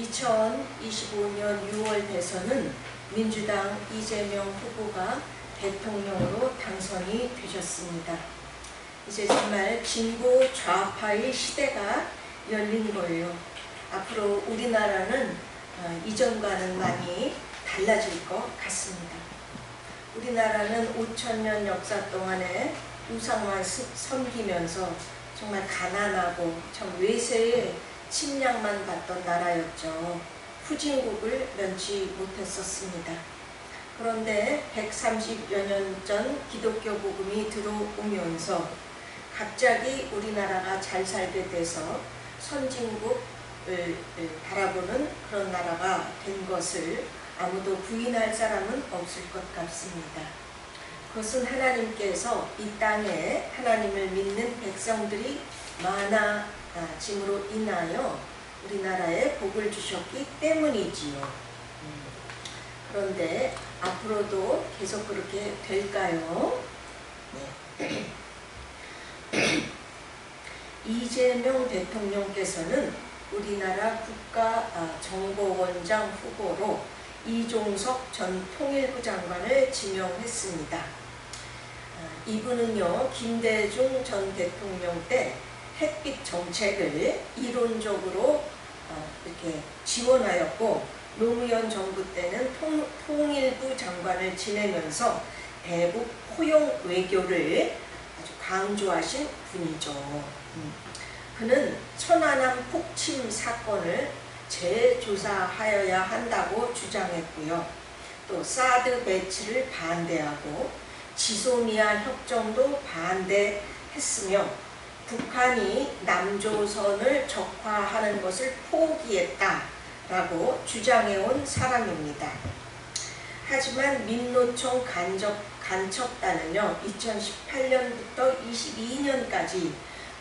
2025년 6월 대선은 민주당 이재명 후보가 대통령으로 당선이 되셨습니다. 이제 정말 진보 좌파의 시대가 열린 거예요. 앞으로 우리나라는 이전과는 많이 달라질 것 같습니다. 우리나라는 5,000년 역사 동안에 우상만 섬기면서 정말 가난하고 참 외세의 침략만 받던 나라였죠. 후진국을 면치 못했었습니다. 그런데 130여 년 전 기독교 복음이 들어오면서 갑자기 우리나라가 잘 살게 돼서 선진국을 바라보는 그런 나라가 된 것을 아무도 부인할 사람은 없을 것 같습니다. 그것은 하나님께서 이 땅에 하나님을 믿는 백성들이 많아짐으로 인하여 우리나라에 복을 주셨기 때문이지요. 그런데 앞으로도 계속 그렇게 될까요? 네. 이재명 대통령께서는 우리나라 국가정보원장 후보로 이종석 전 통일부 장관을 지명했습니다. 이분은요, 김대중 전 대통령 때 햇빛 정책을 이론적으로 이렇게 지원하였고, 노무현 정부 때는 통일부 장관을 지내면서 대북 포용 외교를 아주 강조하신 분이죠. 그는 천안함 폭침 사건을 재조사하여야 한다고 주장했고요. 또 사드 배치를 반대하고 지소미아 협정도 반대했으며 북한이 남조선을 적화하는 것을 포기했다라고 주장해온 사람입니다. 하지만 민노총 간첩단은요, 2018년부터 22년까지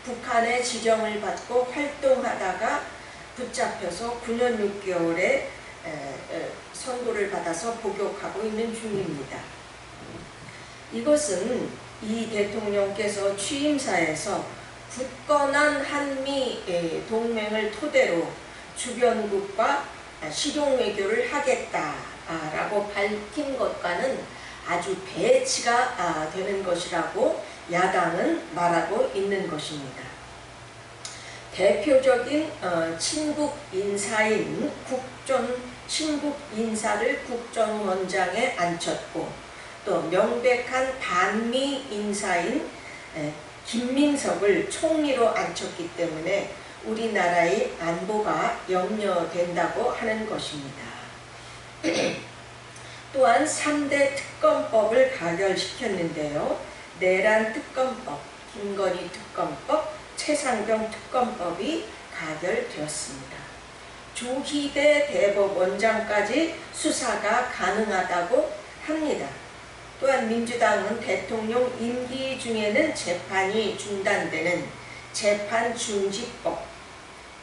북한의 지령을 받고 활동하다가 붙잡혀서 9년 6개월의 선고를 받아서 복역하고 있는 중입니다. 이것은 이 대통령께서 취임사에서 굳건한 한미 동맹을 토대로 주변국과 실용외교를 하겠다라고 밝힌 것과는 아주 배치가 되는 것이라고 야당은 말하고 있는 것입니다. 대표적인 친북 인사인 친북 인사를 국정원장에 앉혔고, 또 명백한 반미 인사인 김민석을 총리로 앉혔기 때문에 우리나라의 안보가 염려된다고 하는 것입니다. 또한 3대 특검법을 가결시켰는데요. 내란 특검법, 김건희 특검법, 최상병 특검법이 가결되었습니다. 조희대 대법원장까지 수사가 가능하다고 합니다. 또한 민주당은 대통령 임기 중에는 재판이 중단되는 재판중지법,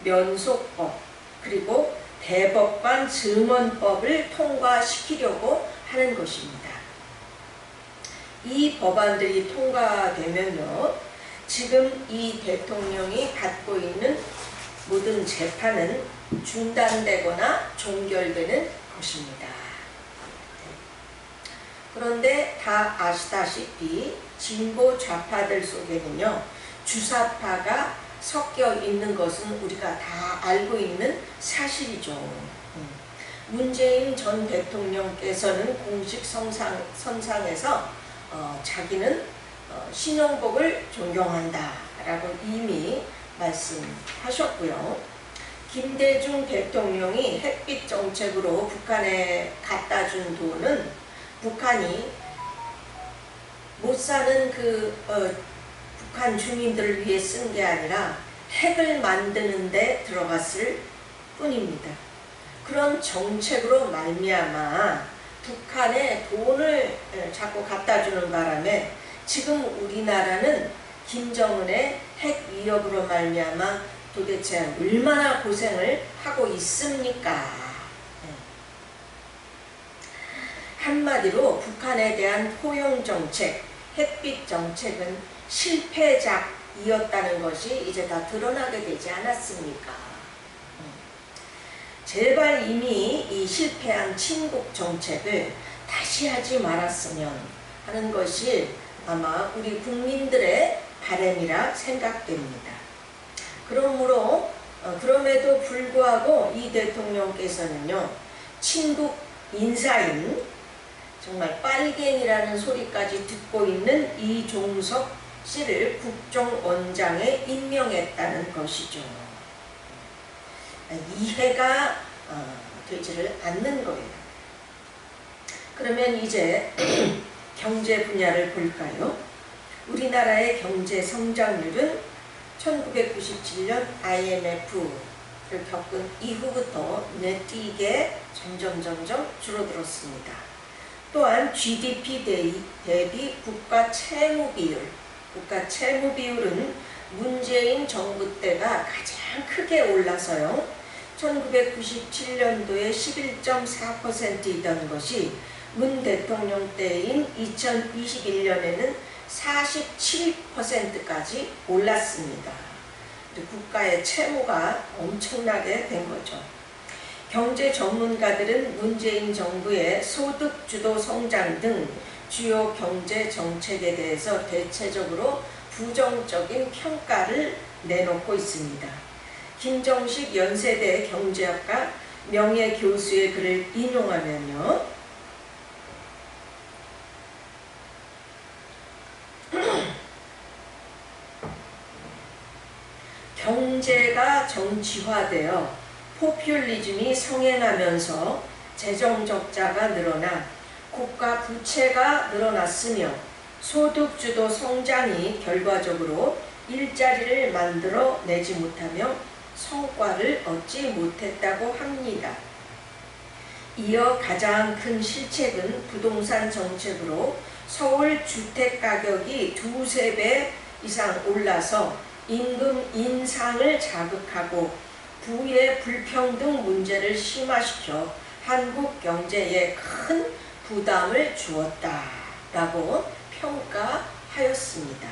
면소법, 그리고 대법관 증언법을 통과시키려고 하는 것입니다. 이 법안들이 통과되면요, 지금 이 대통령이 받고 있는 모든 재판은 중단되거나 종결되는 것입니다. 그런데 다 아시다시피 진보 좌파들 속에는요, 주사파가 섞여 있는 것은 우리가 다 알고 있는 사실이죠. 문재인 전 대통령께서는 공식 선상에서 자기는 신용복을 존경한다라고 이미 말씀하셨고요. 김대중 대통령이 햇빛 정책으로 북한에 갖다 준 돈은 북한이 못 사는 북한 주민들을 위해 쓴 게 아니라 핵을 만드는 데 들어갔을 뿐입니다. 그런 정책으로 말미암아 북한에 돈을 자꾸 갖다 주는 바람에 지금 우리나라는 김정은의 핵 위협으로 말미암아 도대체 얼마나 고생을 하고 있습니까? 한마디로 북한에 대한 포용 정책, 햇빛 정책은 실패작이었다는 것이 이제 다 드러나게 되지 않았습니까? 제발 이미 이 실패한 친북 정책을 다시 하지 말았으면 하는 것이 아마 우리 국민들의 바람이라 생각됩니다. 그럼에도 불구하고 이 대통령께서는요, 친북 인사인 정말 빨갱이라는 소리까지 듣고 있는 이종석 씨를 국정원장에 임명했다는 것이죠. 이해가 되지를 않는 거예요. 그러면 이제 경제 분야를 볼까요? 우리나라의 경제 성장률은 1997년 IMF를 겪은 이후부터 눈에 띄게 점점 줄어들었습니다. 또한 GDP 대비 국가 채무 비율은 문재인 정부 때가 가장 크게 올라서요. 1997년도에 11.4%이던 것이 문 대통령 때인 2021년에는 47%까지 올랐습니다. 국가의 채무가 엄청나게 된 거죠. 경제 전문가들은 문재인 정부의 소득주도 성장 등 주요 경제 정책에 대해서 대체적으로 부정적인 평가를 내놓고 있습니다. 김정식 연세대 경제학과 명예교수의 글을 인용하면요. 경제가 정치화되어 포퓰리즘이 성행하면서 재정 적자가 늘어나 국가 부채가 늘어났으며 소득주도 성장이 결과적으로 일자리를 만들어 내지 못하며 성과를 얻지 못했다고 합니다. 이어 가장 큰 실책은 부동산 정책으로 서울 주택가격이 2~3배 이상 올라서 임금 인상을 자극하고 부의 불평등 문제를 심화시켜 한국 경제에 큰 부담을 주었다라고 평가하였습니다.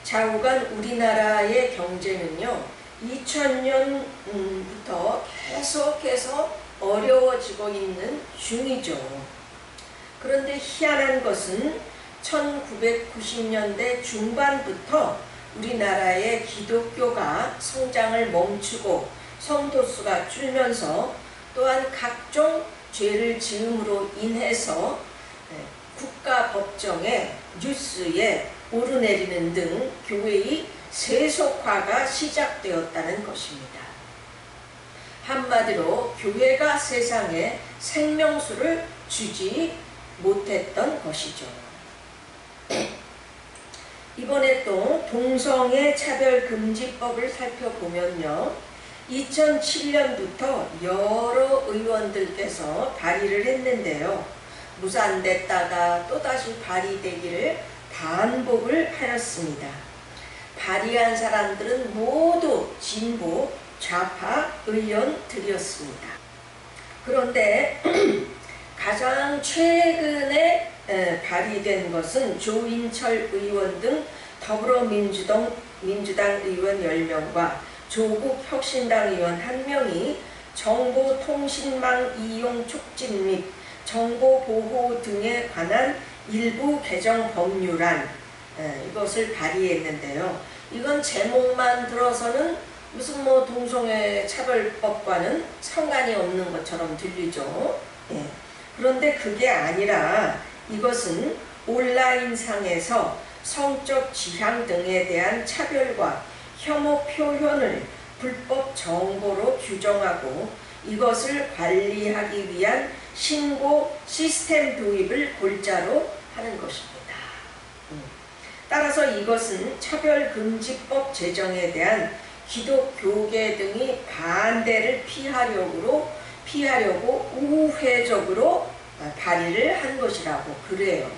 좌우간 우리나라의 경제는요, 2000년부터 계속해서 어려워지고 있는 중이죠. 그런데 희한한 것은 1990년대 중반부터 우리나라의 기독교가 성장을 멈추고 성도수가 줄면서 또한 각종 죄를 지음으로 인해서 국가 법정에 뉴스에 오르내리는 등 교회의 세속화가 시작되었다는 것입니다. 한마디로 교회가 세상에 생명수를 주지 못했던 것이죠. 이번에 또 동성애 차별금지법을 살펴보면요, 2007년부터 여러 의원들께서 발의를 했는데요, 무산됐다가 또다시 발의되기를 반복을 하였습니다. 발의한 사람들은 모두 진보 좌파 의원들이었습니다. 그런데 가장 최근에 발의된 것은 조인철 의원 등 더불어민주당 의원 10명과 조국 혁신당 의원 1명이 정보통신망 이용 촉진 및 정보보호 등에 관한 일부 개정 법률안, 이것을 발의했는데요. 이건 제목만 들어서는 무슨 동성애 차별법과는 상관이 없는 것처럼 들리죠. 그런데 그게 아니라 이것은 온라인상에서 성적 지향 등에 대한 차별과 혐오 표현을 불법 정보로 규정하고 이것을 관리하기 위한 신고 시스템 도입을 골자로 하는 것입니다. 따라서 이것은 차별금지법 제정에 대한 기독교계 등이 반대를 피하려고 우회적으로 발의를 한 것이라고 그래요.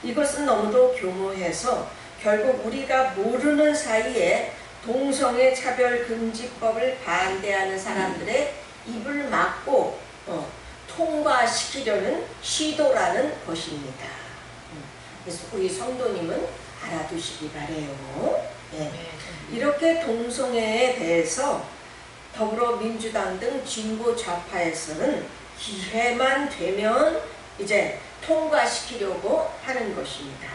이것은 너무도 교모해서 결국 우리가 모르는 사이에 동성애 차별금지법을 반대하는 사람들의 입을 막고 통과시키려는 시도라는 것입니다. 그래서 우리 성도님은 알아두시기 바래요. 예. 이렇게 동성애에 대해서 더불어민주당 등 진보 좌파에서는 기회만 되면 이제 통과시키려고 하는 것입니다.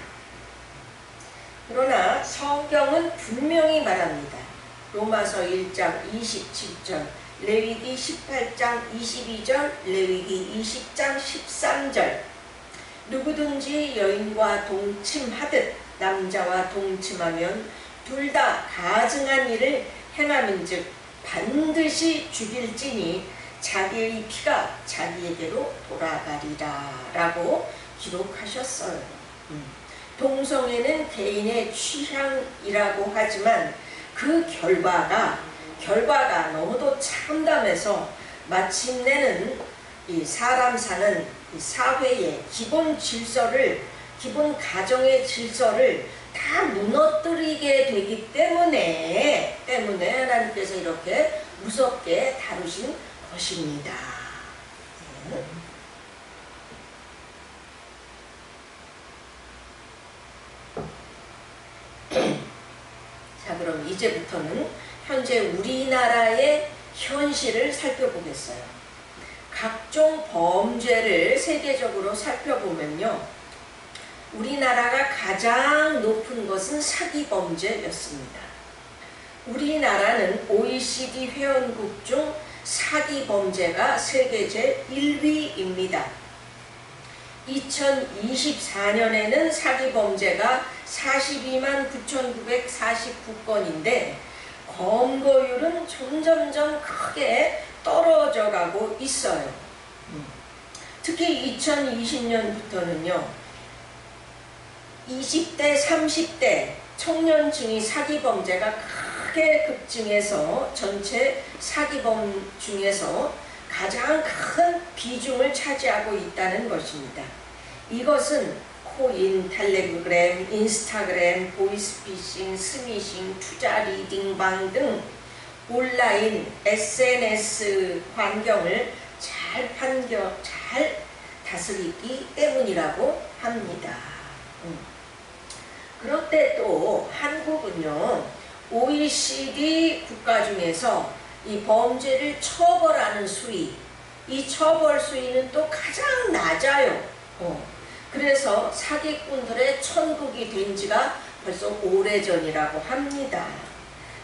그러나 성경은 분명히 말합니다. 로마서 1장 27절, 레위기 18장 22절, 레위기 20장 13절, 누구든지 여인과 동침하듯 남자와 동침하면 둘 다 가증한 일을 행함인즉 반드시 죽일지니 자기의 피가 자기에게로 돌아가리라 라고 기록하셨어요. 동성애는 개인의 취향이라고 하지만 그 결과가 너무도 참담해서 마침내는 이 사람 사는 이 사회의 기본 질서를, 기본 가정의 질서를 다 무너뜨리게 되기 때문에 하나님께서 이렇게 무섭게 다루신 것입니다. 자, 그럼 이제부터는 현재 우리나라의 현실을 살펴보겠어요. 각종 범죄를 세계적으로 살펴보면요, 우리나라가 가장 높은 것은 사기 범죄였습니다. 우리나라는 OECD 회원국 중 사기 범죄가 세계 제1위입니다. 2024년에는 사기 범죄가 42만 9,949건인데 검거율은 점점점 크게 떨어져 가고 있어요. 특히 2020년부터는요, 20대, 30대 청년층이 사기 범죄가 크게 급증해서 전체 사기범 중에서 가장 큰 비중을 차지하고 있다는 것입니다. 이것은 코인, 텔레그램, 인스타그램, 보이스피싱, 스미싱, 투자 리딩방 등 온라인 SNS 환경을 잘 다스리기 때문이라고 합니다. 그런데 또 한국은요, OECD 국가 중에서 이 범죄를 처벌하는 수위, 이 처벌 수위는 또 가장 낮아요. 그래서 사기꾼들의 천국이 된 지가 벌써 오래전이라고 합니다.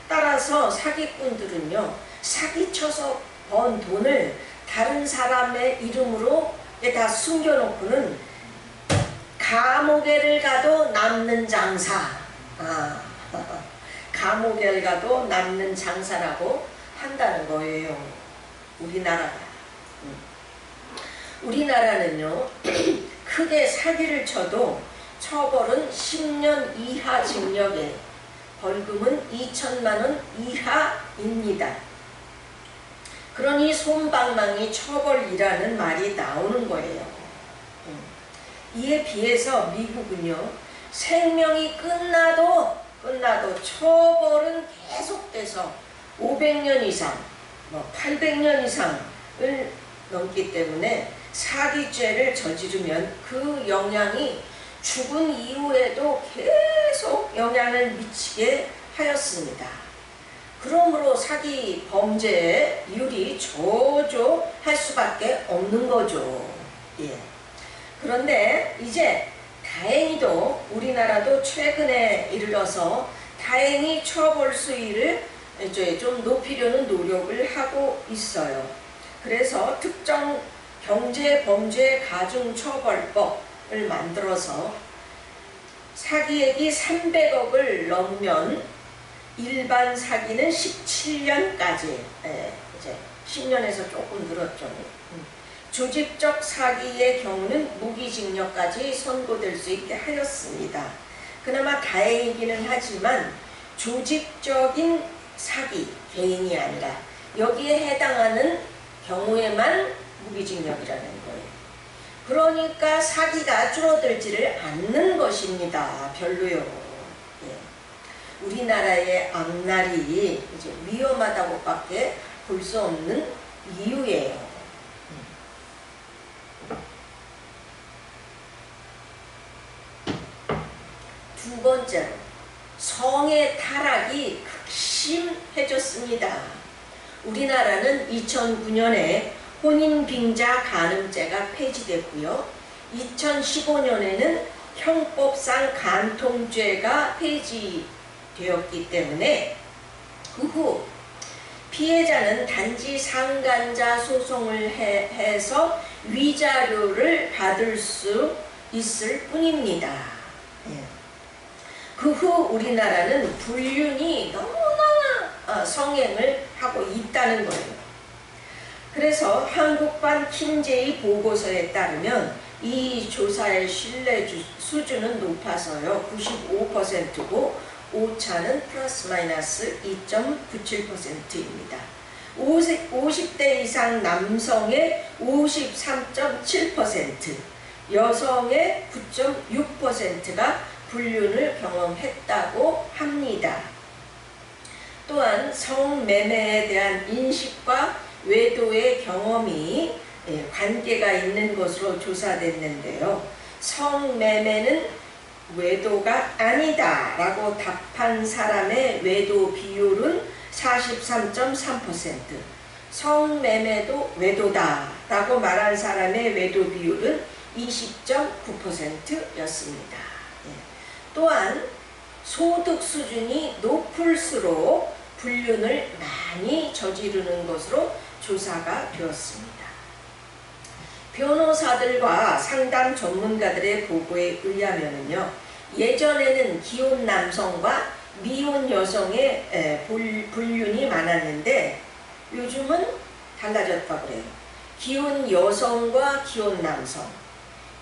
따라서 사기꾼들은요, 사기쳐서 번 돈을 다른 사람의 이름으로 다 숨겨놓고는 감옥에를 가도 남는 장사, 감옥에 가도 남는 장사라고 한다는 거예요. 우리나라는요, 크게 사기를 쳐도 처벌은 10년 이하 징역에 벌금은 2천만 원 이하입니다. 그러니 솜방망이 처벌이라는 말이 나오는 거예요. 이에 비해서 미국은요, 생명이 끝나도 처벌은 계속돼서 500년 이상, 800년 이상을 넘기 때문에 사기죄를 저지르면 그 영향이 죽은 이후에도 계속 영향을 미치게 하였습니다. 그러므로 사기 범죄율이 저조할 수밖에 없는 거죠. 예. 그런데 이제 다행히도 우리나라도 최근에 이르러서 다행히 처벌 수위를 이제 좀 높이려는 노력을 하고 있어요. 그래서 특정 경제범죄 가중처벌법을 만들어서 사기액이 300억을 넘으면 일반 사기는 17년까지, 이제 10년에서 조금 늘었죠. 조직적 사기의 경우는 무기징역까지 선고될 수 있게 하였습니다. 그나마 다행이기는 하지만 조직적인 사기, 개인이 아니라 여기에 해당하는 경우에만 무기징역이라는 거예요. 그러니까 사기가 줄어들지를 않는 것입니다. 별로요. 예. 우리나라의 앞날이 이제 위험하다고밖에 볼 수 없는 이유예요. 두 번째로 성의 타락이 극심해졌습니다. 우리나라는 2009년에 혼인빙자 간음죄가 폐지됐고요. 2015년에는 형법상 간통죄가 폐지되었기 때문에 그 후 피해자는 단지 상간자 소송을 해서 위자료를 받을 수 있을 뿐입니다. 그 후 우리나라는 불륜이 너무나 성행을 하고 있다는 거예요. 그래서 한국판 킨제이 보고서에 따르면 이 조사의 신뢰 수준은 높아서요. 95%고 오차는 플러스 마이너스 2.97%입니다. 50대 이상 남성의 53.7%, 여성의 9.6%가 불륜을 경험했다고 합니다. 또한 성매매에 대한 인식과 외도의 경험이 관계가 있는 것으로 조사됐는데요. 성매매는 외도가 아니다 라고 답한 사람의 외도 비율은 43.3%, 성매매도 외도다 라고 말한 사람의 외도 비율은 20.9%였습니다. 또한 소득 수준이 높을수록 불륜을 많이 저지르는 것으로 조사가 되었습니다. 변호사들과 상담 전문가들의 보고에 의하면요, 예전에는 기혼 남성과 미혼 여성의 불륜이 많았는데 요즘은 달라졌다고 그래요. 기혼 여성과 기혼 남성,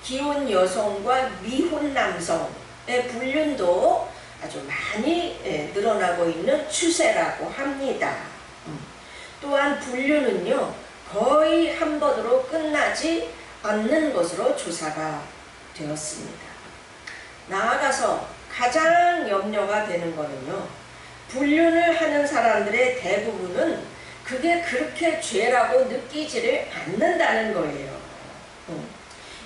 기혼 여성과 미혼 남성의 불륜도 아주 많이 늘어나고 있는 추세라고 합니다. 또한 불륜은요, 거의 한 번으로 끝나지 않는 것으로 조사가 되었습니다. 나아가서 가장 염려가 되는 것은요, 불륜을 하는 사람들의 대부분은 그게 그렇게 죄라고 느끼지를 않는다는 거예요.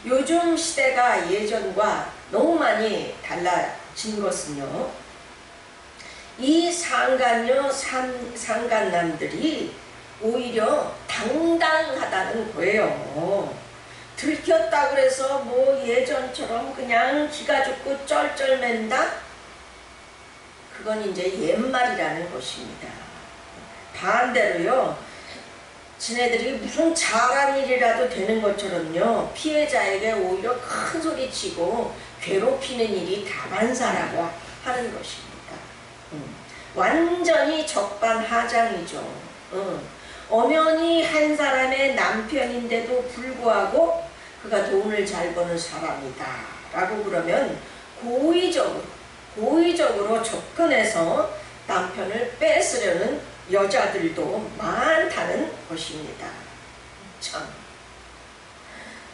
요즘 시대가 예전과 너무 많이 달라진 것은요, 이 상간녀 상간남들이 오히려 당당하다는 거예요. 들켰다고 해서 뭐 예전처럼 그냥 기가 죽고 쩔쩔맨다? 그건 이제 옛말이라는 것입니다. 반대로요, 지네들이 무슨 잘한 일이라도 되는 것처럼요, 피해자에게 오히려 큰 소리 치고 괴롭히는 일이 다반사라고 하는 것입니다. 완전히 적반하장이죠. 엄연히 한 사람의 남편인데도 불구하고 그가 돈을 잘 버는 사람이다 라고 그러면 고의적으로 접근해서 남편을 뺏으려는 여자들도 많다는 것입니다. 참,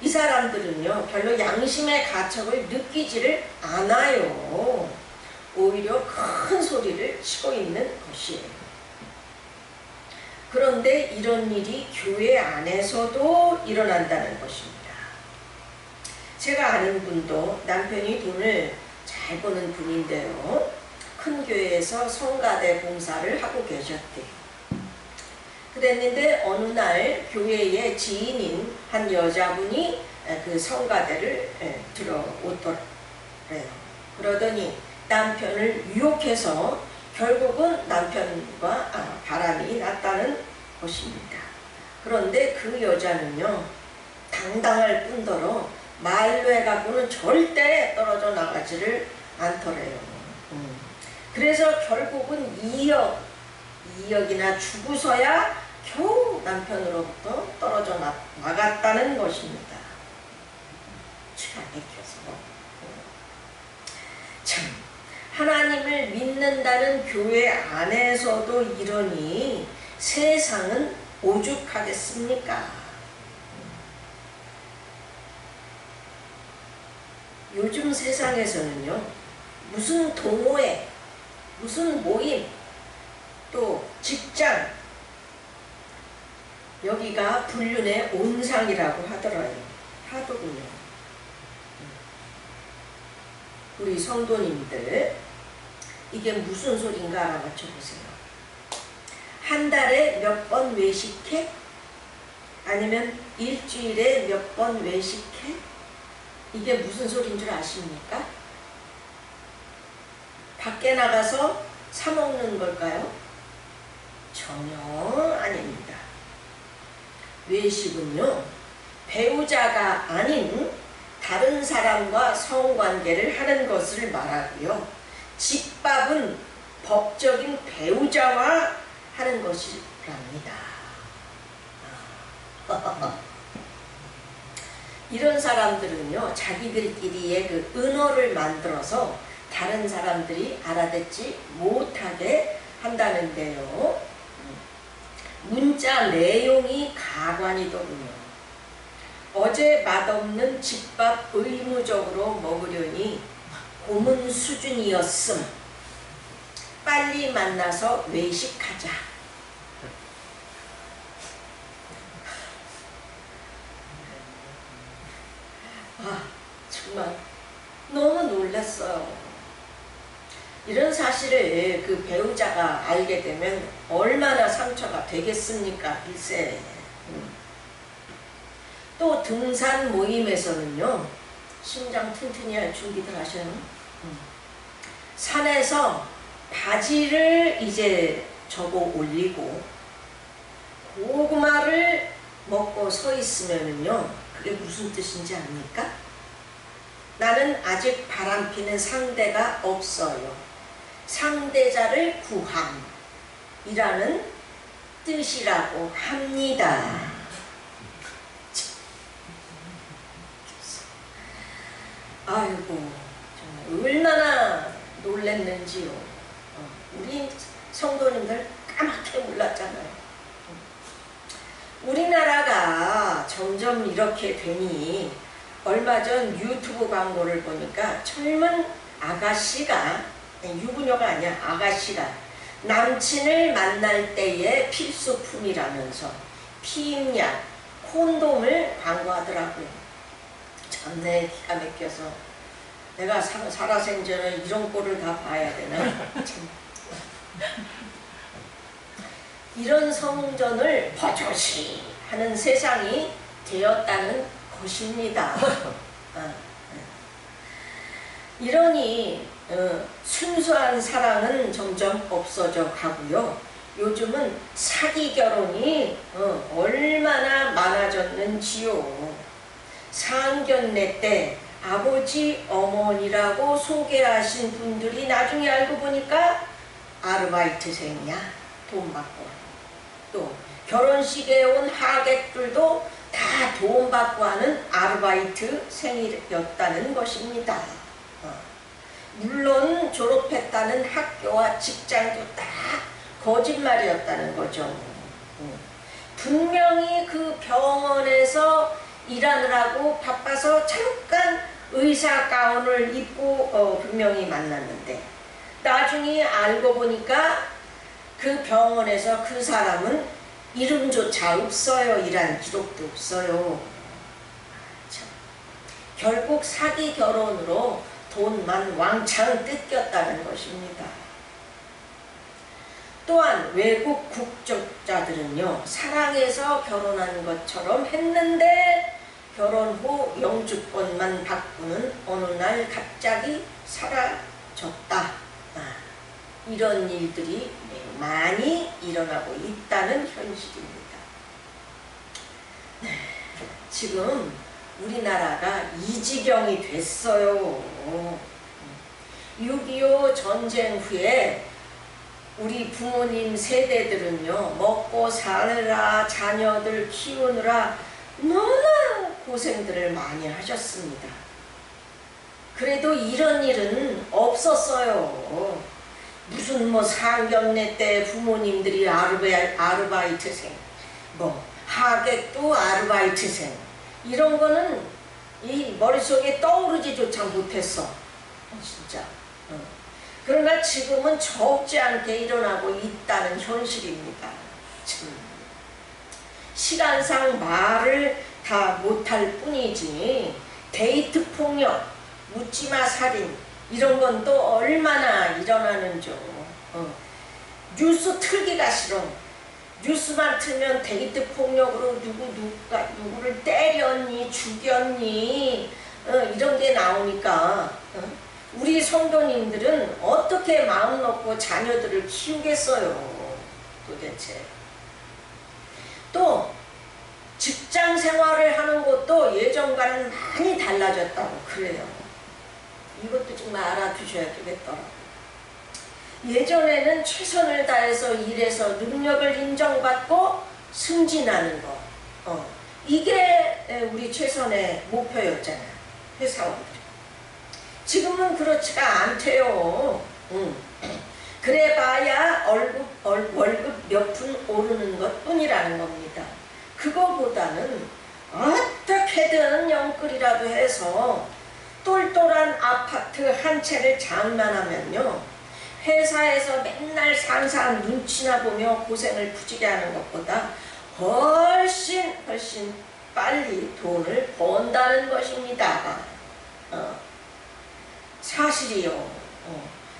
이 사람들은요, 별로 양심의 가책을 느끼지를 않아요. 오히려 큰 소리를 치고 있는 것이에요. 그런데 이런 일이 교회 안에서도 일어난다는 것입니다. 제가 아는 분도 남편이 돈을 잘 버는 분인데요, 큰 교회에서 성가대 봉사를 하고 계셨대요. 그랬는데 어느 날 교회의 지인인 한 여자분이 그 성가대를 들어오더래요. 그러더니 남편을 유혹해서 결국은 남편과 바람이 났다는 것입니다. 그런데 그 여자는요, 당당할 뿐더러 말로 해갖고는 절대 떨어져 나가지를 않더래요. 그래서 결국은 2억이나 주고서야 겨우 남편으로부터 떨어져 나갔다는 것입니다. 치가 맥혀서. 참, 하나님을 믿는다는 교회 안에서도 이러니 세상은 오죽하겠습니까? 요즘 세상에서는요, 무슨 동호회, 무슨 모임, 또 직장, 여기가 불륜의 온상이라고 하더군요. 우리 성도님들, 이게 무슨 소린가 알아맞혀 보세요. 한 달에 몇 번 외식해? 아니면 일주일에 몇 번 외식해? 이게 무슨 소린 줄 아십니까? 밖에 나가서 사 먹는 걸까요? 전혀 아닙니다. 외식은요, 배우자가 아닌 다른 사람과 성관계를 하는 것을 말하고요. 집밥은 법적인 배우자와 하는 것이랍니다. 이런 사람들은요, 자기들끼리의 그 은어를 만들어서 다른 사람들이 알아듣지 못하게 한다는데요. 문자 내용이 가관이더군요. 어제 맛없는 집밥 의무적으로 먹으려니 고문 수준이었음. 빨리 만나서 외식하자. 정말 너무 놀랐어요. 이런 사실을 그 배우자가 알게 되면 얼마나 상처가 되겠습니까? 글쎄. 또 등산 모임에서는요, 심장 튼튼히 할 준비들 하셔요. 산에서 바지를 이제 접어 올리고 고구마를 먹고 서 있으면은요, 그게 무슨 뜻인지 압니까? 나는 아직 바람피는 상대가 없어요. 상대자를 구함이라는 뜻이라고 합니다. 아이고, 정말 얼마나 놀랬는지요. 우리 성도님들 까맣게 몰랐잖아요. 우리나라가 점점 이렇게 되니 얼마 전 유튜브 광고를 보니까 젊은 아가씨가, 유부녀가 아니야, 아가씨가 남친을 만날 때의 필수품이라면서 피임약, 콘돔을 광고하더라고요. 참내 기가 막혀서 내가 살아생전에 이런 꼴을 다 봐야 되나? 참. 이런 성전을 버젓이 하는 세상이 되었다는 것입니다. 이러니 순수한 사랑은 점점 없어져 가고요. 요즘은 사기 결혼이 얼마나 많아졌는지요. 상견례 때 아버지, 어머니라고 소개하신 분들이 나중에 알고 보니까 아르바이트생이야. 돈 받고. 또 결혼식에 온 하객들도 다 돈 받고 하는 아르바이트생이었다는 것입니다. 물론 졸업했다는 학교와 직장도 다 거짓말이었다는 거죠. 분명히 그 병원에서 일하느라고 바빠서 잠깐 의사 가운을 입고 분명히 만났는데 나중에 알고 보니까 그 병원에서 그 사람은 이름조차 없어요. 일한 기록도 없어요. 참. 결국 사기 결혼으로 돈만 왕창 뜯겼다는 것입니다. 또한 외국 국적자들은요, 사랑해서 결혼한 것처럼 했는데 결혼 후 영주권만 바꾸는 어느 날 갑자기 사라졌다. 이런 일들이 많이 일어나고 있다는 현실입니다. 네, 지금 우리나라가 이 지경이 됐어요. 6.25 전쟁 후에 우리 부모님 세대들은요, 먹고 사느라 자녀들 키우느라 너무나 고생들을 많이 하셨습니다. 그래도 이런 일은 없었어요. 무슨 뭐 상견례 때 부모님들이 아르바이트생, 뭐 하객도 아르바이트생, 이런 거는 이 머릿속에 떠오르지조차 못했어. 진짜. 그러나 지금은 적지 않게 일어나고 있다는 현실입니다. 참. 시간상 말을 다 못할 뿐이지 데이트 폭력, 묻지마 살인, 이런 건 또 얼마나 일어나는죠. 뉴스 틀기가 싫어. 뉴스만 틀면 데이트 폭력으로 누구를 때렸니 죽였니 이런 게 나오니까 우리 성도님들은 어떻게 마음 놓고 자녀들을 키우겠어요 도대체. 또 직장 생활을 하는 것도 예전과는 많이 달라졌다고 그래요. 이것도 좀 알아두셔야 되겠더라고요. 예전에는 최선을 다해서 일해서 능력을 인정받고 승진하는 거, 이게 우리 최선의 목표였잖아요. 회사원들. 지금은 그렇지가 않대요. 그래봐야 월급 몇 푼 오르는 것 뿐이라는 겁니다. 그거보다는 어떻게든 영끌이라도 해서 똘똘한 아파트 한 채를 장만하면요, 회사에서 맨날 상사 눈치나 보며 고생을 부지게 하는 것보다 훨씬 빨리 돈을 번다는 것입니다. 사실이요.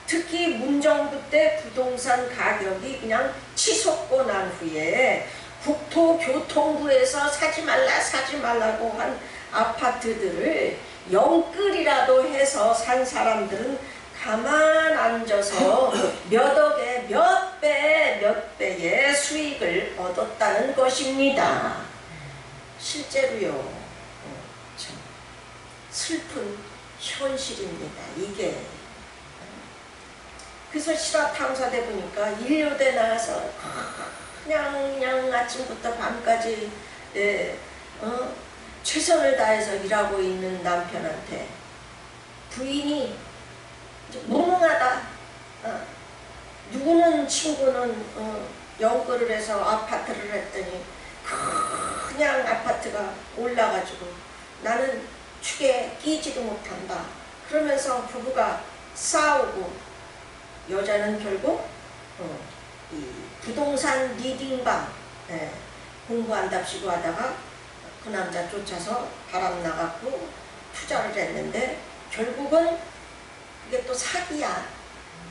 특히 문정부 때 부동산 가격이 그냥 치솟고 난 후에 국토교통부에서 사지 말라고 한 아파트들을 영끌이라도 해서 산 사람들은 가만 앉아서 몇 억에 몇 배의 수익을 얻었다는 것입니다. 실제로요. 참 슬픈 현실입니다. 이게. 그래서 실화탐사대 보니까 인류대 나와서 그냥 아침부터 밤까지 최선을 다해서 일하고 있는 남편한테 부인이 무능하다. 누구는 친구는 연끌을 해서 아파트를 했더니 그냥 아파트가 올라가지고 나는 축에 끼지도 못한다. 그러면서 부부가 싸우고 여자는 결국 이 부동산 리딩방 공부한답시고 하다가 그 남자 쫓아서 바람 나갔고 투자를 했는데 결국은 이게 또 사기야.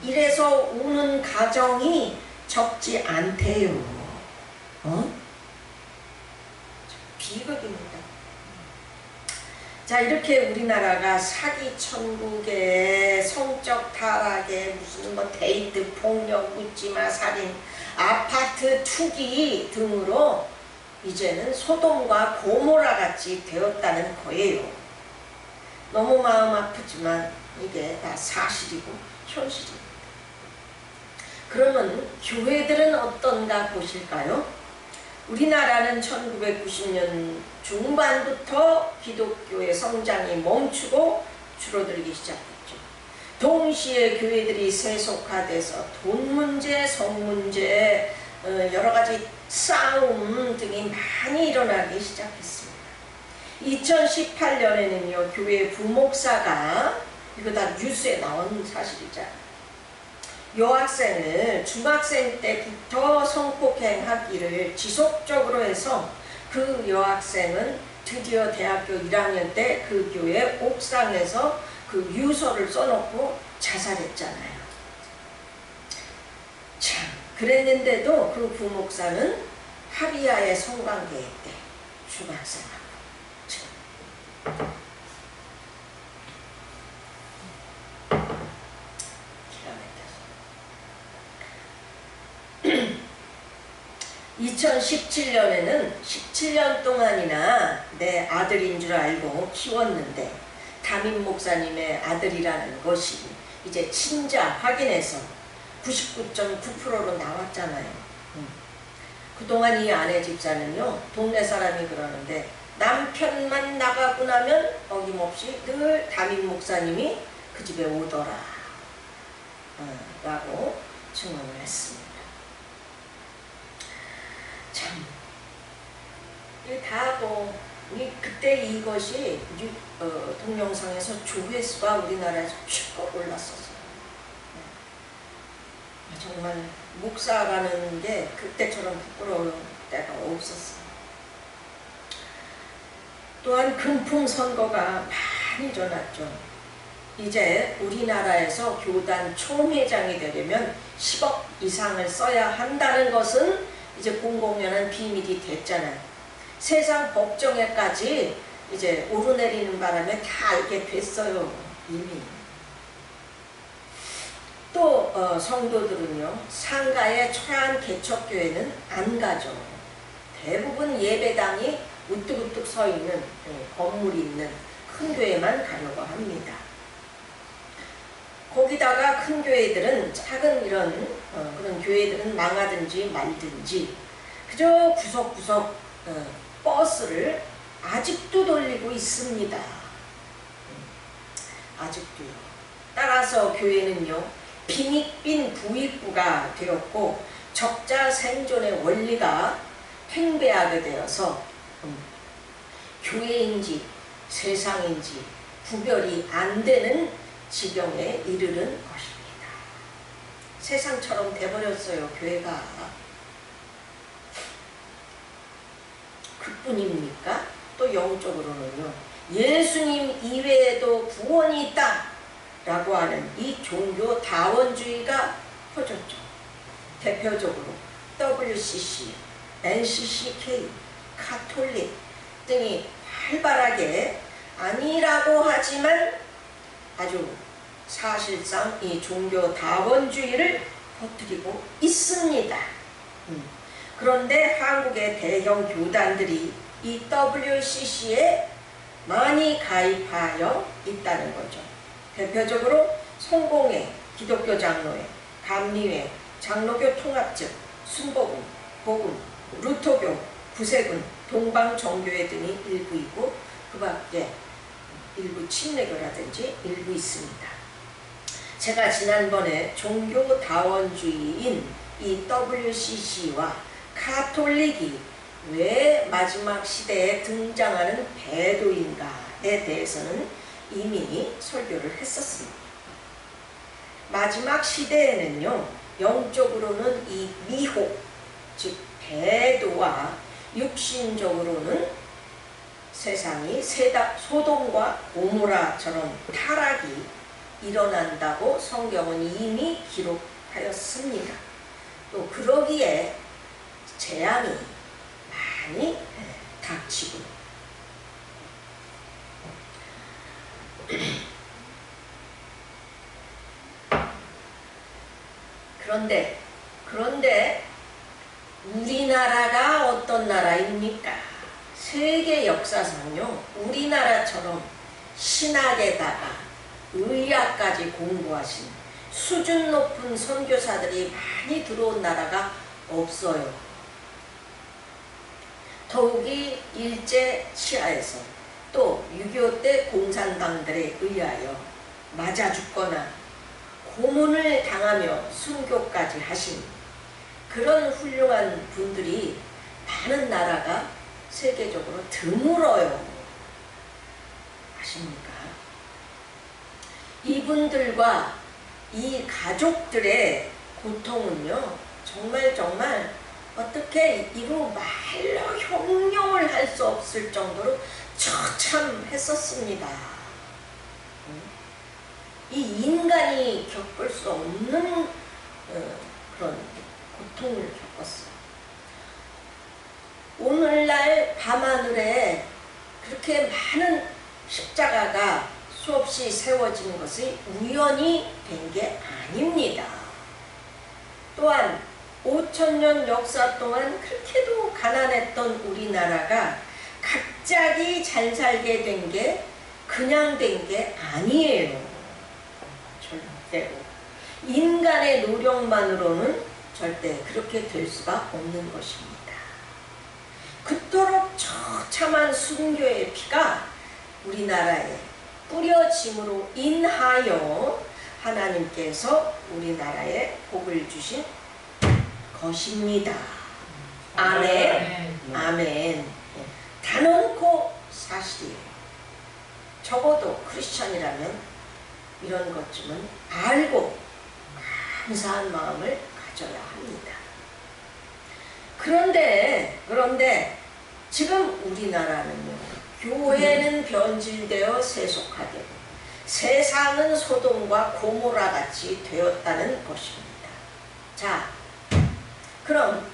이래서 우는 가정이 적지 않대요. 비극입니다. 자, 이렇게 우리나라가 사기 천국에 성적 타락에 무슨 뭐 데이트 폭력 묻지마 살인 아파트 투기 등으로 이제는 소돔과 고모라 같이 되었다는 거예요. 너무 마음 아프지만 이게 다 사실이고 현실입니다. 그러면 교회들은 어떤가 보실까요? 우리나라는 1990년 중반부터 기독교의 성장이 멈추고 줄어들기 시작했죠. 동시에 교회들이 세속화돼서 돈 문제, 성 문제, 여러 가지 싸움 등이 많이 일어나기 시작했습니다. 2018년에는요, 교회 부목사가, 이거 다 뉴스에 나온 사실이잖아요. 여학생을 중학생 때부터 성폭행하기를 지속적으로 해서 그 여학생은 드디어 대학교 1학년 때 그 교회 옥상에서 그 유서를 써놓고 자살했잖아요. 참, 그랬는데도 그 부목사는 합의하에 성관계했대. 중학생하고. 참. 2017년에는 17년 동안이나 내 아들인 줄 알고 키웠는데 담임 목사님의 아들이라는 것이 이제 친자 확인해서 99.9%로 나왔잖아요. 그동안 이 아내 집사는요, 동네 사람이 그러는데 남편만 나가고 나면 어김없이 늘 담임 목사님이 그 집에 오더라 라고 증언을 했습니다. 참, 다 하고 그때 이것이 동영상에서 조회수가 우리나라에서 쭉 올랐었어요. 정말 목사라는 게 그때처럼 부끄러운 때가 없었어요. 또한 금품 선거가 많이 일어났죠. 이제 우리나라에서 교단 총회장이 되려면 10억 이상을 써야 한다는 것은 이제 공공연한 비밀이 됐잖아요. 세상 법정에까지 이제 오르내리는 바람에 다 알게 됐어요. 이미. 또 성도들은요, 상가에 초라한 개척교회는 안 가죠. 대부분 예배당이 우뚝우뚝 서 있는 건물이 있는 큰 교회만 가려고 합니다. 거기다가 큰 교회들은, 작은 이런 그런 교회들은 망하든지 말든지 그저 구석구석 버스를 아직도 돌리고 있습니다. 아직도요. 따라서 교회는요, 빈익빈 부익부가 되었고 적자 생존의 원리가 팽배하게 되어서 교회인지 세상인지 구별이 안 되는 지경에 이르는 것입니다. 세상처럼 돼버렸어요, 교회가. 그뿐입니까? 또 영적으로는요, 예수님 이외에도 구원이 있다 라고 하는 이 종교 다원주의가 퍼졌죠. 대표적으로 WCC, NCCK, 카톨릭 등이 활발하게 아니라고 하지만 아주 사실상 이 종교 다원주의를 퍼뜨리고 있습니다. 그런데 한국의 대형 교단들이 이 WCC에 많이 가입하여 있다는 거죠. 대표적으로 성공회, 기독교 장로회, 감리회, 장로교 통합증, 순복음, 복음, 루터교, 구세군, 동방정교회 등이 일부 있고 그 밖에 일부 침례교라든지 일부 있습니다. 제가 지난번에 종교 다원주의인 이 WCC와 카톨릭이 왜 마지막 시대에 등장하는 배도인가에 대해서는 이미 설교를 했었습니다. 마지막 시대에는요, 영적으로는 이 미혹, 즉 배도와 육신적으로는 세상이 소돔과 고모라처럼 타락이 일어난다고 성경은 이미 기록하였습니다. 또 그러기에 재앙이 많이 닥치고 그런데 우리나라가 어떤 나라입니까? 세계 역사상요, 우리나라처럼 신학에다가 의학까지 공부하신 수준 높은 선교사들이 많이 들어온 나라가 없어요. 더욱이 일제 치하에서 또 6.25 때 공산당들에 의하여 맞아 죽거나 고문을 당하며 순교까지 하신 그런 훌륭한 분들이 많은 나라가 세계적으로 드물어요. 아십니까? 이분들과 이 가족들의 고통은요, 정말 어떻게 이루 말로 형용을 할 수 없을 정도로 처참했었습니다. 이 인간이 겪을 수 없는 그런 고통을 겪었어요. 오늘날 밤하늘에 그렇게 많은 십자가가 수없이 세워진 것이 우연히 된 게 아닙니다. 또한 5,000년 역사 동안 그렇게도 가난했던 우리나라가 갑자기 잘 살게 된 게 그냥 된 게 아니에요. 절대로. 인간의 노력만으로는 절대 그렇게 될 수가 없는 것입니다. 그토록 처참한 순교의 피가 우리나라에 뿌려짐으로 인하여 하나님께서 우리나라에 복을 주신 것입니다. 아멘. 아멘. 단언코 사실이에요. 적어도 크리스천이라면 이런 것쯤은 알고 감사한 마음을 가져야 합니다. 그런데 지금 우리나라는요, 교회는 변질되어 세속화되고 세상은 소돔과 고모라 같이 되었다는 것입니다. 자, 그럼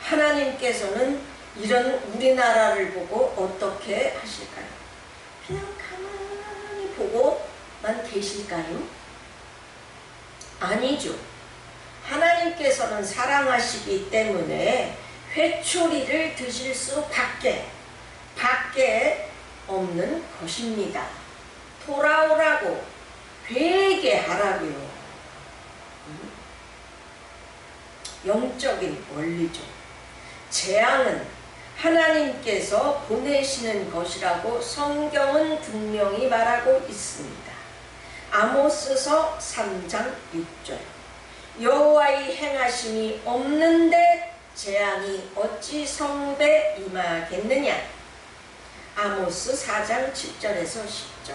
하나님께서는 이런 우리나라를 보고 어떻게 하실까요? 그냥 가만히 보고만 계실까요? 아니죠. 하나님께서는 사랑하시기 때문에 회초리를 드실 수밖에 없는 것입니다. 돌아오라고, 회개하라고요. 영적인 원리죠. 재앙은 하나님께서 보내시는 것이라고 성경은 분명히 말하고 있습니다. 아모스서 3장 6절. 여호와의 행하심이 없는데 재앙이 어찌 성읍에 임하겠느냐. 아모스 4장 7절에서 10절.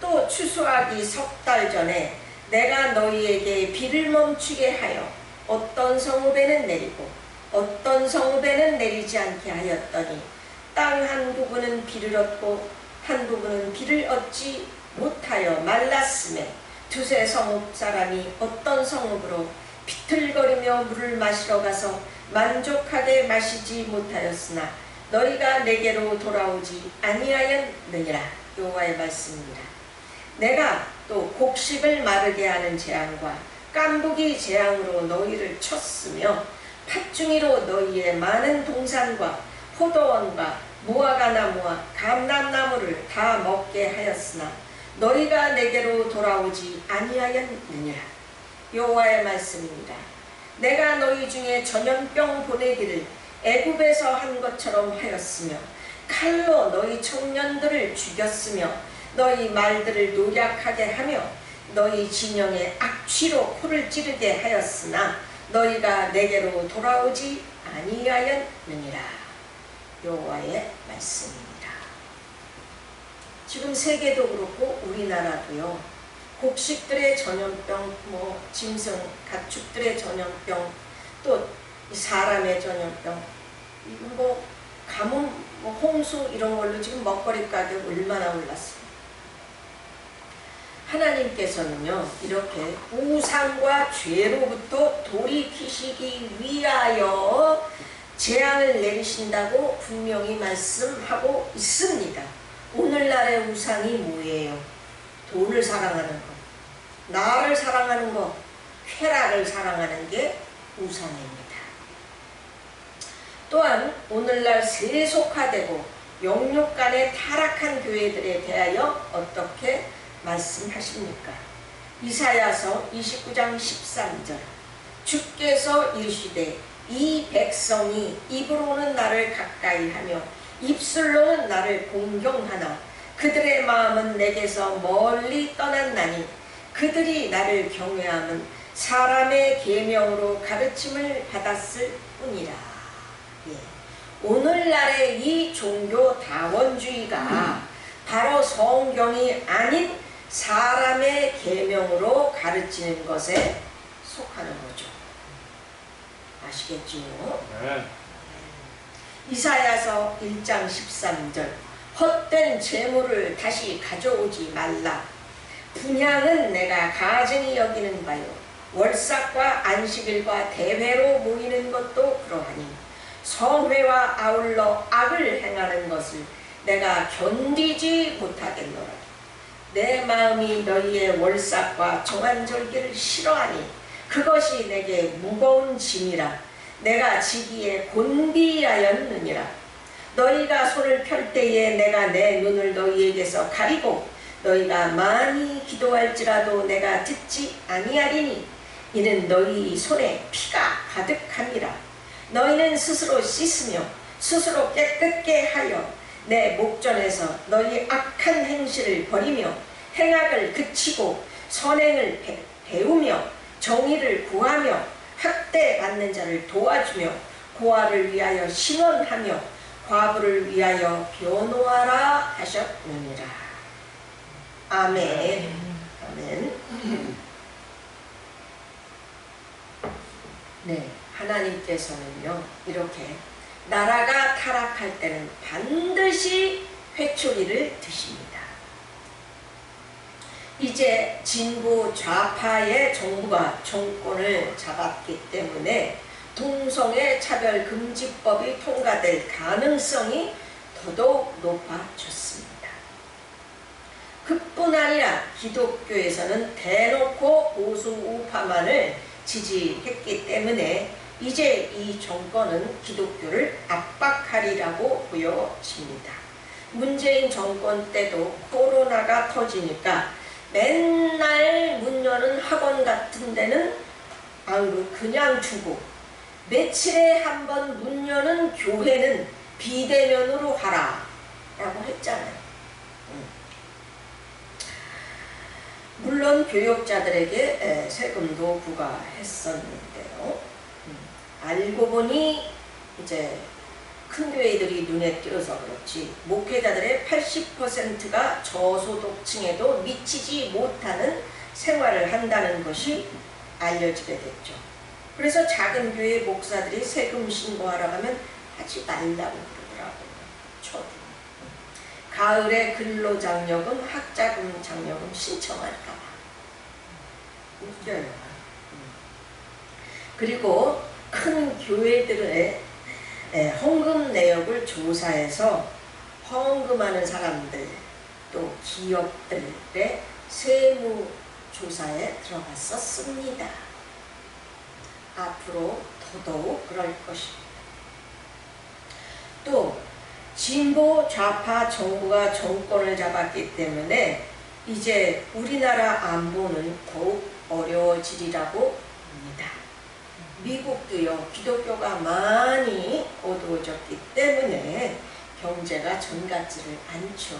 또 추수하기 석 달 전에 내가 너희에게 비를 멈추게 하여 어떤 성읍에는 내리고 어떤 성읍에는 내리지 않게 하였더니 땅 한 부분은 비를 얻고 한 부분은 비를 얻지 못하여 말랐음에 두세 성읍 사람이 어떤 성읍으로 비틀거리며 물을 마시러 가서 만족하게 마시지 못하였으나 너희가 내게로 돌아오지 아니하였느니라. 여호와의 말씀입니다. 내가 또 곡식을 마르게 하는 재앙과 깐부기 재앙으로 너희를 쳤으며 팥중이로 너희의 많은 동산과 포도원과 무화과나무와 감람나무를 다 먹게 하였으나 너희가 내게로 돌아오지 아니하였느니라. 여호와의 말씀입니다. 내가 너희 중에 전염병 보내기를 애굽에서 한 것처럼 하였으며 칼로 너희 청년들을 죽였으며 너희 말들을 노략하게 하며 너희 진영에 악취로 코를 찌르게 하였으나 너희가 내게로 돌아오지 아니하였느니라. 여호와의 말씀입니다. 지금 세계도 그렇고 우리나라도요. 곡식들의 전염병, 짐승, 가축들의 전염병, 또 사람의 전염병, 가뭄, 홍수 이런 걸로 지금 먹거리 가격 얼마나 올랐어요. 하나님께서는요, 이렇게 우상과 죄로부터 돌이키시기 위하여 재앙을 내리신다고 분명히 말씀하고 있습니다. 오늘날의 우상이 뭐예요? 돈을 사랑하는 것, 나를 사랑하는 것, 쾌락을 사랑하는 게 우상입니다. 또한 오늘날 세속화되고 영육간에 타락한 교회들에 대하여 어떻게 말씀하십니까? 이사야서 29장 13절. 주께서 이르시되 이 백성이 입으로는 나를 가까이 하며 입술로는 나를 공경하나 그들의 마음은 내게서 멀리 떠났나니 그들이 나를 경외함은 사람의 계명으로 가르침을 받았을 뿐이라. 예. 오늘날의 이 종교 다원주의가 바로 성경이 아닌 사람의 계명으로 가르치는 것에 속하는 거죠. 아시겠지요? 네. 이사야서 1장 13절. 헛된 재물을 다시 가져오지 말라. 분향은 내가 가증히 여기는 바요. 월삭과 안식일과 대회로 모이는 것도 그러하니 성회와 아울러 악을 행하는 것을 내가 견디지 못하겠노라. 내 마음이 너희의 월삭과 정한절기를 싫어하니 그것이 내게 무거운 짐이라. 내가 지기에 곤비하였느니라. 너희가 손을 펼 때에 내가 내 눈을 너희에게서 가리고 너희가 많이 기도할지라도 내가 듣지 아니하리니 이는 너희 손에 피가 가득함이라. 너희는 스스로 씻으며 스스로 깨끗게 하여 내 목전에서 너희 악한 행실을 버리며 행악을 그치고 선행을 배우며 정의를 구하며 학대받는 자를 도와주며 고아를 위하여 신원하며 과부를 위하여 변호하라 하셨느니라. 아멘. 아멘. 네, 하나님께서는요, 이렇게 나라가 타락할 때는 반드시 회초리를 드십니다. 이제 진보 좌파의 정부가 정권을 잡았기 때문에 동성애 차별금지법이 통과될 가능성이 더더욱 높아졌습니다. 그뿐 아니라 기독교에서는 대놓고 보수 우파만을 지지했기 때문에 이제 이 정권은 기독교를 압박하리라고 보여집니다. 문재인 정권 때도 코로나가 터지니까 맨날 문 여는 학원 같은 데는 그냥 두고 며칠에 한 번 문 여는 교회는 비대면으로 하라 라고 했잖아요. 물론 교역자들에게 세금도 부과했었는데요. 알고 보니 이제 큰 교회들이 눈에 띄어서 그렇지 목회자들의 80%가 저소득층에도 미치지 못하는 생활을 한다는 것이 알려지게 됐죠. 그래서 작은 교회 목사들이 세금 신고하러 가면 하지 말라고 그러더라고요. 저도. 가을에 근로장려금, 학자금 장려금 신청할까봐. 웃겨요. 그리고 큰 교회들의 헌금 내역을 조사해서 헌금하는 사람들 또 기업들의 세무조사에 들어갔었습니다. 앞으로 더더욱 그럴 것입니다. 또 진보 좌파 정부가 정권을 잡았기 때문에 이제 우리나라 안보는 더욱 어려워지리라고 봅니다. 미국도요, 기독교가 많이 어두워졌기 때문에 경제가 전 같지를 않죠.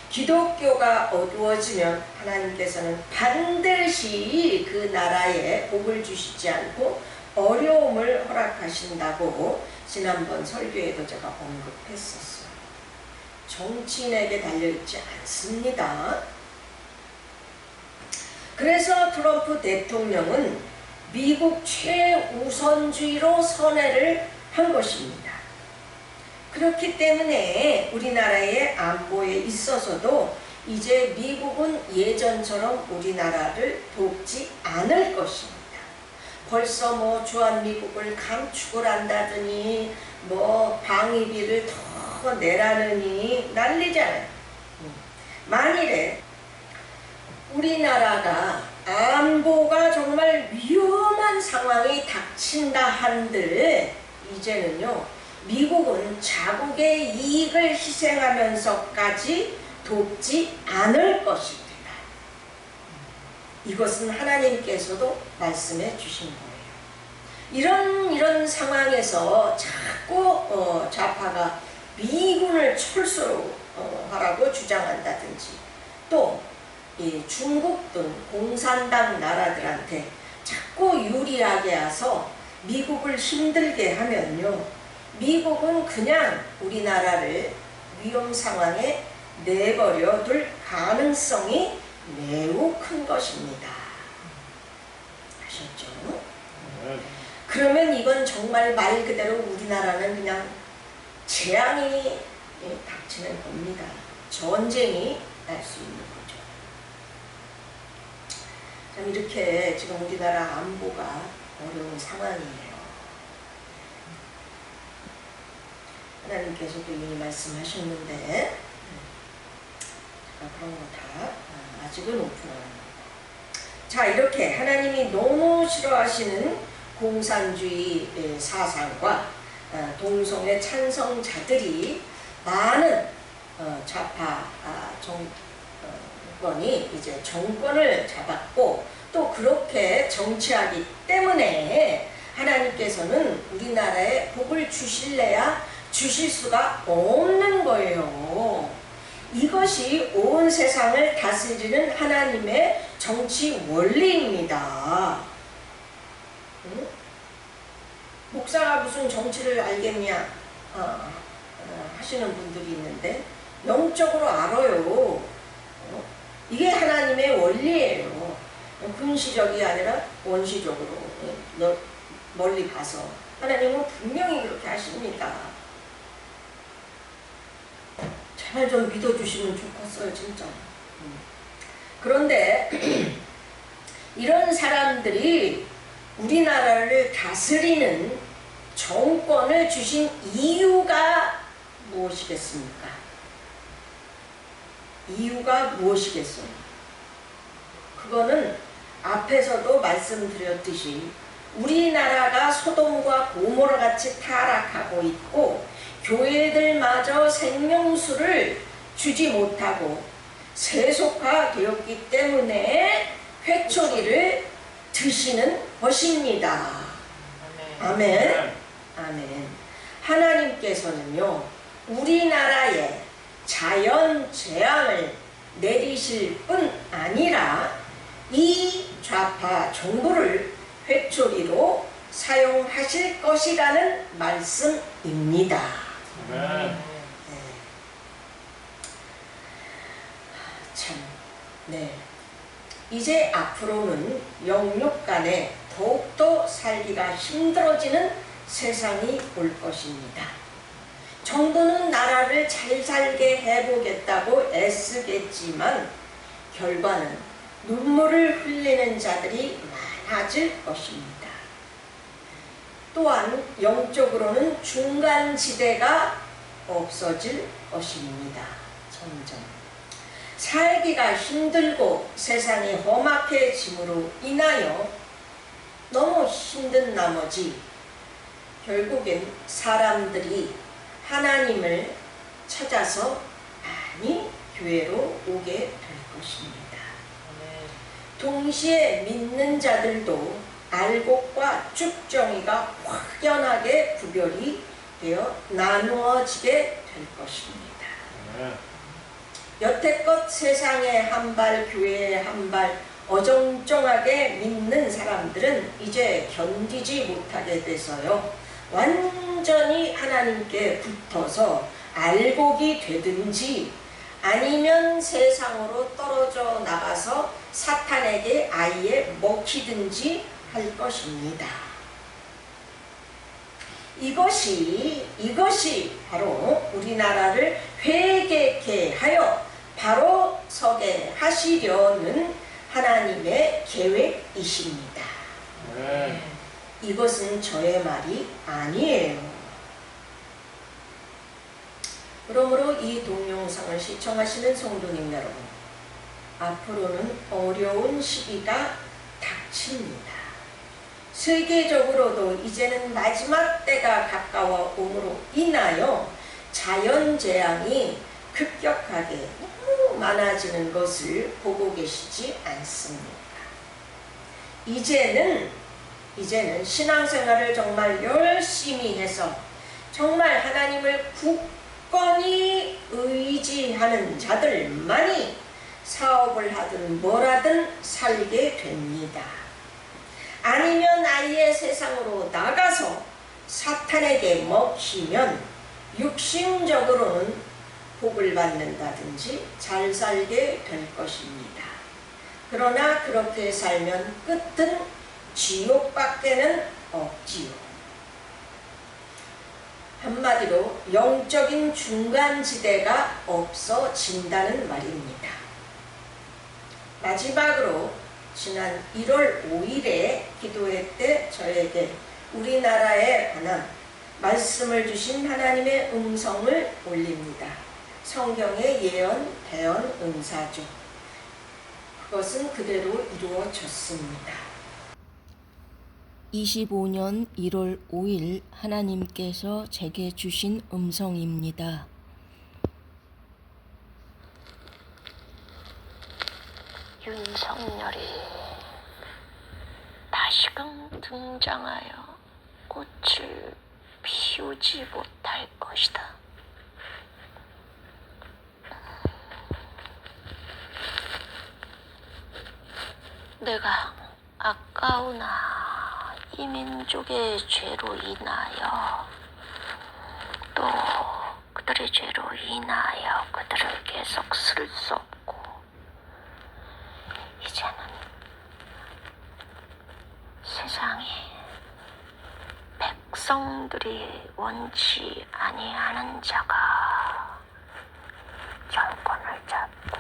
기독교가 어두워지면 하나님께서는 반드시 그 나라에 복을 주시지 않고 어려움을 허락하신다고 지난번 설교에도 제가 언급했었어요. 정치인에게 달려있지 않습니다. 그래서 트럼프 대통령은 미국 최우선주의로 선회를 한 것입니다. 그렇기 때문에 우리나라의 안보에 있어서도 이제 미국은 예전처럼 우리나라를 돕지 않을 것입니다. 벌써 뭐 주한미국을 감축을 한다더니 뭐 방위비를 더 내라느니 난리잖아요. 만일에 우리나라가 안보가 정말 위험한 상황이 닥친다 한들 이제는요 미국은 자국의 이익을 희생하면서까지 돕지 않을 것입니다. 이것은 하나님께서도 말씀해 주신 거예요. 이런 상황에서 자꾸 좌파가 미군을 철수하라고 주장한다든지 또 중국 등 공산당 나라들한테 자꾸 유리하게 해서 미국을 힘들게 하면요 미국은 그냥 우리나라를 위험 상황에 내버려 둘 가능성이 매우 큰 것입니다. 아셨죠? 그러면 이건 정말 말 그대로 우리나라는 그냥 재앙이 닥치는 겁니다. 전쟁이 날 수 있는 거죠. 참 이렇게 지금 우리나라 안보가 어려운 상황이에요. 하나님께서도 이미 말씀하셨는데 제가 그런 거 다 아직은 오픈합니다. 자, 이렇게 하나님이 너무 싫어하시는 공산주의 사상과 동성애 찬성자들이 많은 좌파 정권이 이제 정권을 잡았고 또 그렇게 정치하기 때문에 하나님께서는 우리나라에 복을 주실래야 주실 수가 없는 거예요. 이것이 온 세상을 다스리는 하나님의 정치 원리입니다. 응? 목사가 무슨 정치를 알겠냐 하시는 분들이 있는데 영적으로 알아요. 이게 하나님의 원리예요. 군시적이 아니라 원시적으로 멀리 가서 하나님은 분명히 그렇게 하십니다. 제발 좀 믿어주시면 좋겠어요 진짜. 그런데 이런 사람들이 우리나라를 다스리는 정권을 주신 이유가 무엇이겠습니까? 이유가 무엇이겠어요? 그거는 앞에서도 말씀드렸듯이 우리나라가 소돔과 고모라 같이 타락하고 있고 교회들마저 생명수를 주지 못하고 세속화되었기 때문에 회초리를 드시는 것입니다. 아멘. 아멘. 하나님께서는요, 우리나라에 자연 재앙을 내리실 뿐 아니라 이 좌파 정부를 회초리로 사용하실 것이라는 말씀입니다. 네. 참, 네. 이제 앞으로는 영육 간에 더욱더 살기가 힘들어지는 세상이 올 것입니다. 정부는 나라를 잘 살게 해보겠다고 애쓰겠지만 결과는 눈물을 흘리는 자들이 많아질 것입니다. 또한 영적으로는 중간지대가 없어질 것입니다. 점점 살기가 힘들고 세상이 험악해짐으로 인하여 너무 힘든 나머지 결국엔 사람들이 하나님을 찾아서 많이 교회로 오게 될 것입니다. 동시에 믿는 자들도 알곡과 쭉정이가 확연하게 구별이 되어 나누어지게 될 것입니다. 여태껏 세상에 한 발, 교회에 한 발 어정쩡하게 믿는 사람들은 이제 견디지 못하게 돼서요, 완전히 하나님께 붙어서 알곡이 되든지 아니면 세상으로 떨어져 나가서 사탄에게 아예 먹히든지 할 것입니다. 이것이 바로 우리나라를 회개케 하여 바로 서게 하시려는 하나님의 계획이십니다. 이것은 저의 말이 아니에요. 그러므로 이 동영상을 시청하시는 성도님 여러분, 앞으로는 어려운 시기가 닥칩니다. 세계적으로도 이제는 마지막 때가 가까워 오므로 인하여 자연재앙이 급격하게 많아지는 것을 보고 계시지 않습니까? 이제는 신앙생활을 정말 열심히 해서 정말 하나님을 굳건히 의지하는 자들만이 사업을 하든 뭘 하든 살게 됩니다. 아니면 아예 세상으로 나가서 사탄에게 먹히면 육신적으로는 복을 받는다든지 잘 살게 될 것입니다. 그러나 그렇게 살면 끝은 지옥밖에는 없지요. 한마디로 영적인 중간지대가 없어진다는 말입니다. 마지막으로 지난 1월 5일에 기도회 때 저에게 우리나라에 관한 말씀을 주신 하나님의 음성을 올립니다. 성경의 예언, 대언, 은사죠. 그것은 그대로 이루어졌습니다. 25년 1월 5일 하나님께서 제게 주신 음성입니다. 윤석열이 다시금 등장하여 꽃을 피우지 못할 것이다. 내가 아까우나 이 민족의 죄로 인하여 또 그들의 죄로 인하여 그들을 계속 쓸 수 없고 이제는 세상에 백성들이 원치 아니하는 자가 정권을 잡고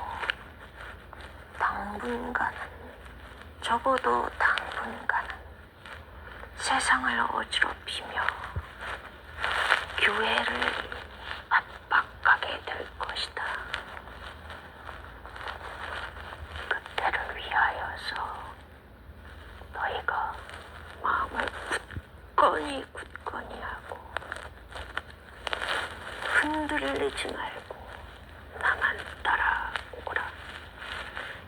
당분간은, 적어도 당분간은 세상을 어지럽히며 교회를 압박하게 될 것이다. 그때를 위하여서 너희가 마음을 굳건히 하고 흔들리지 말고 나만 따라오거라.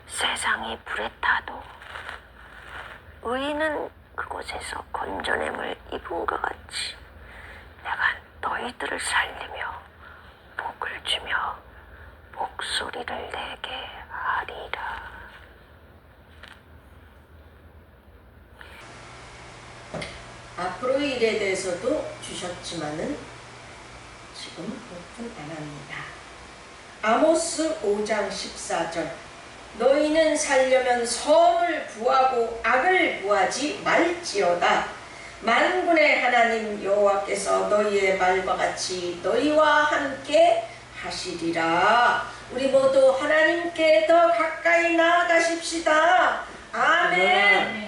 세상이 불에 타도 의인은 그곳에서 건져냄을 입은 것 같이 내가 너희들을 살리며 복을 주며 목소리를 내게 하리라. 앞으로의 일에 대해서도 주셨지만은 지금 오픈 안 합니다. 아모스 5장 14절 너희는 살려면 선을 구하고 악을 구하지 말지어다. 만군의 하나님 여호와께서 너희의 말과 같이 너희와 함께 하시리라. 우리 모두 하나님께 더 가까이 나아가십시다. 아멘.